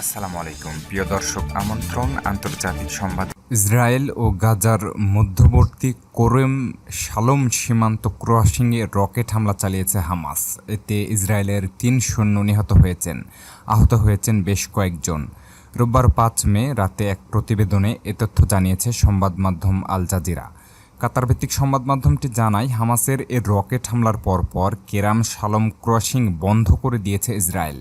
আসসালামু আলাইকুম প্রিয় দর্শক, আমন্ত্রণ আন্তর্জাতিক সংবাদ। ইসরায়েল ও গাজার মধ্যবর্তী কোরেম শালোম সীমান্ত ক্রসিংয়ে রকেট হামলা চালিয়েছে হামাস। এতে ইসরায়েলের ৩ সৈন্য নিহত হয়েছেন, আহত হয়েছেন বেশ কয়েকজন। রোববার ৫ মে রাতে এক প্রতিবেদনে এ তথ্য জানিয়েছে সংবাদ মাধ্যম আল জাজিরা। কাতারভিত্তিক সংবাদ মাধ্যমটি জানায়, হামাসের এ রকেট হামলার পরপর কেরাম শালোম ক্রসিং বন্ধ করে দিয়েছে ইসরায়েল।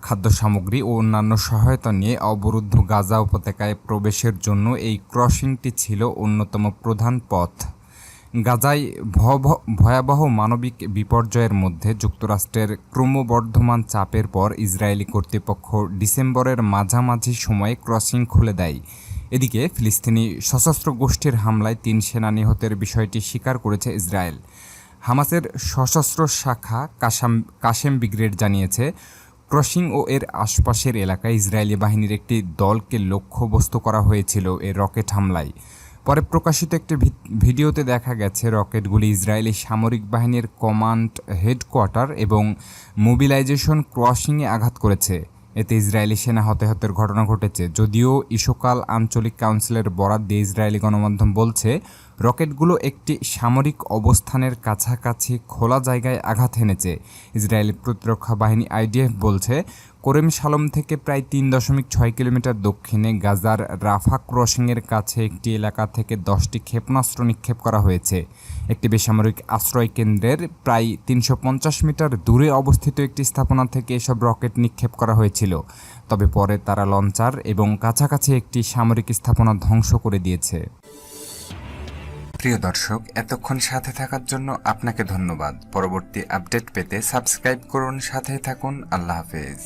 খাদ্য সামগ্রী ও অন্যান্য সহায়তা নিয়ে অবরুদ্ধ গাজা উপত্যকায় প্রবেশের জন্য এই ক্রসিংটি ছিল অন্যতম প্রধান পথ। গাজায় ভয়াবহ মানবিক বিপর্যয়ের মধ্যে যুক্তরাষ্ট্রের ক্রমবর্ধমান চাপের পর ইসরায়েলি কর্তৃপক্ষ ডিসেম্বরের মাঝামাঝি সময়ে ক্রসিং খুলে দেয়। এদিকে ফিলিস্তিনি সশস্ত্র গোষ্ঠীর হামলায় ৩ সেনা নিহতের বিষয়টি স্বীকার করেছে ইসরায়েল। হামাসের সশস্ত্র শাখা কাশেম ব্রিগেড জানিয়েছে, ক্রসিং ও এর আশপাশের এলাকায় ইসরায়েলি বাহিনীর একটি দলকে লক্ষ্যবস্তু করা হয়েছিল এ রকেট হামলায়। পরে প্রকাশিত একটি ভিডিওতে দেখা গেছে রকেটগুলি ইসরায়েলি সামরিক বাহিনীর কমান্ড হেডকোয়ার্টার এবং মোবিলাইজেশন ক্রসিংয়ে আঘাত করেছে। এতে ইসরায়েলি সেনা হতাহতের ঘটনা ঘটেছে। যদিও ইসোকাল আঞ্চলিক কাউন্সিলের বরাত দিয়ে ইসরায়েলি গণমাধ্যম বলছে, রকেটগুলো একটি সামরিক অবস্থানের কাছাকাছি খোলা জায়গায় আঘাত হেনেছে। ইসরায়েলি প্রতিরক্ষা বাহিনী আইডিএফ বলছে, কোরেম শালোম থেকে প্রায় ৩.৬ কিলোমিটার দক্ষিণে গাজার রাফা ক্রসিংয়ের কাছে একটি এলাকা থেকে 10টি ক্ষেপণাস্ত্র নিক্ষেপ করা হয়েছে। একটি বেসামরিক আশ্রয় কেন্দ্রের প্রায় ৩৫০ মিটার দূরে অবস্থিত একটি স্থাপনা থেকে এসব রকেট নিক্ষেপ করা হয়েছিল। তবে পরে তারা লঞ্চার এবং কাছাকাছি একটি সামরিক স্থাপনা ধ্বংস করে দিয়েছে। প্রিয় দর্শক, এতক্ষণ সাথে থাকার জন্য আপনাকে ধন্যবাদ। পরবর্তী আপডেট পেতে সাবস্ক্রাইব করুন, সাথে থাকুন। আল্লাহ হাফেজ।